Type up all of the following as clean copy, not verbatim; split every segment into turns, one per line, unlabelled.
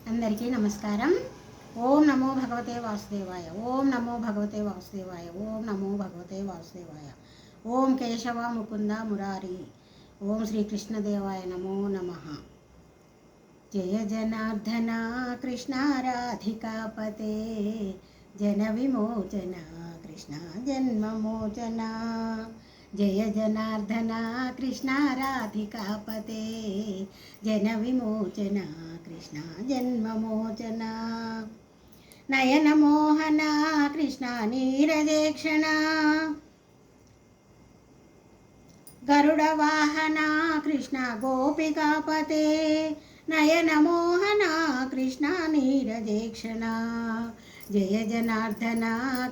అందరికీ నమస్కారం. ఓం నమో భగవతే వాసుదేవాయ. ఓం నమో భగవతే వాసుదేవాయ. ఓం నమో భగవతే వాసుదేవాయ. ఓం కేశవ ముకుంద మురారి. ఓం శ్రీకృష్ణదేవాయ నమో నమః. జయ జనార్దన కృష్ణ రాధికాపతే, జన విమోచన కృష్ణ జన్మమోచన. జయ జనార్దన కృష్ణ రాధికాపతే, జన విమోచన కృష్ణ జన్మమోచన. నయన మోహన కృష్ణ నీరజేక్షణ, గరుడ వాహన కృష్ణ గోపికాపతే. నయన మోహన కృష్ణ నీరజేక్షణ, జయ జనార్దన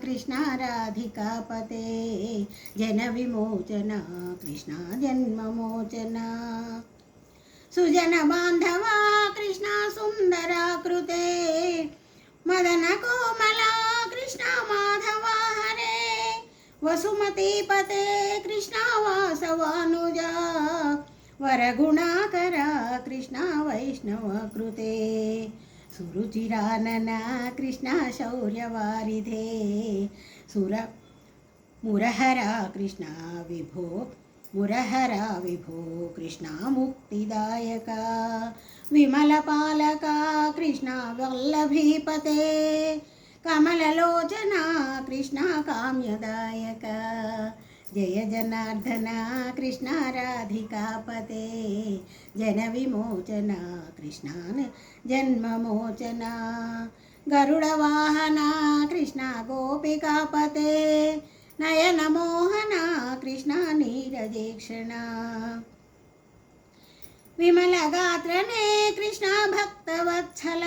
కృష్ణ రాధికాపతే, జన విమోచన కృష్ణ జన్మమోచన. సుజన బాంధవ కృష్ణ సుందరాకృతే, మదన కోమల కృష్ణ మాధవ హరే. వసుమతీపతే కృష్ణ వాసవానుజా, వరగుణాకర కృష్ణ వైష్ణవ కృతే. సురుచిరానన కృష్ణ శౌర్యవారిధే, సుర మురహర కృష్ణ విభో. మురహర విభో కృష్ణ ముక్తిదాయక, విమల పాలక కృష్ణ వల్లభీపతే. కమలలోచన కృష్ణ కామ్యదాయక, జయ జనార్దన కృష్ణ రాధికాపతే, జన విమోచన కృష్ణ జన్మమోచన. గరుడ వాహన కృష్ణ గోపికాపతే, నయన మోహన కృష్ణ నీరజేక్షణ. విమల గాత్రనే కృష్ణ భక్తవత్సల,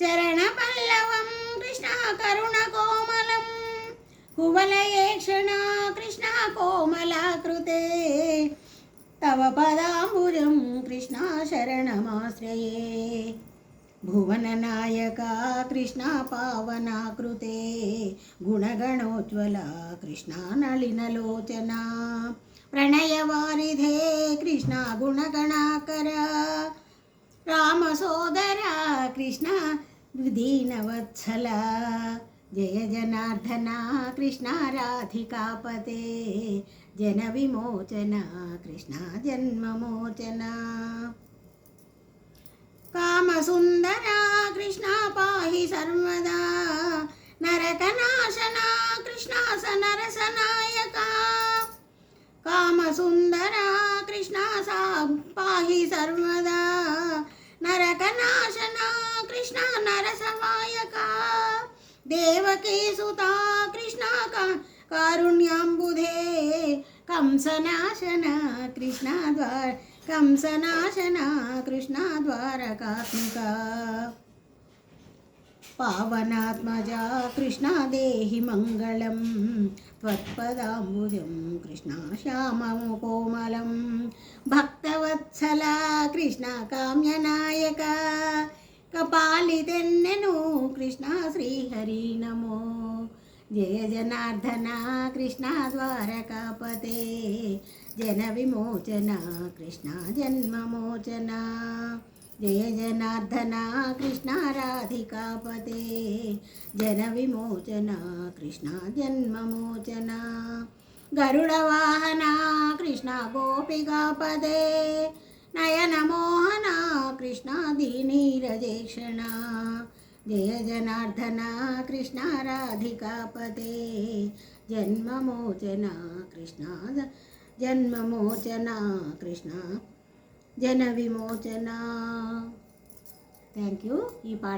చరణ పల్లవం కృష్ణ కరుణ కోమలం. కువలయేక్షణ కృష్ణ కోమలాకృతే, తవ పదాంబుజం కృష్ణ శరణమాశ్రయే. భువననాయక కృష్ణ పావనాకృతే, గుణగణోజ్వల కృష్ణ నళినలోచన. ప్రణయవారిధే కృష్ణ గుణగణాకర, రామసోదర కృష్ణ దీనవత్సల. జయ జనార్దన కృష్ణ రాధికాపతే, జన విమోచన కృష్ణ జన్మమోచన. కామసుందర కృష్ణ పాహి సర్వదా, నరకనాశన కృష్ణ సనరసనాయక. కామసుందర కృష్ణ పాహి సర్వదా, నరకనాశన కృష్ణ నరసమాయక. దేవకీ సుతా కృష్ణ కారుణ్యాంబుధే, కంసనాశన కృష్ణ ద్వార. కంసనాశన కృష్ణ ద్వారకాత్మిక. పావనాత్మజ కృష్ణ దేహి మంగళం, త్వత్పదాంబుజం కృష్ణ శ్యామం కోమలం. భక్తవత్సల కృష్ణ కామ్యనాయక, కపాలితెన్నెను కృష్ణ శ్రీహరి నమో. జయ జనార్దన కృష్ణ ద్వారకాపతే, జన విమోచన కృష్ణ జన్మమోచన. జయ జనార్దన కృష్ణ రాధికాపతే, జన విమోచన కృష్ణ జన్మమోచన. గరుడ వాహన కృష్ణ గోపికాపదే, నయన మోహన కృష్ణ దీనీరజేక్షణ. జయ జనార్దన కృష్ణ రాధికాపతే, జన్మమోచన కృష్ణ జన్మమోచన కృష్ణ జన విమోచన. Thank you. ఈ పాట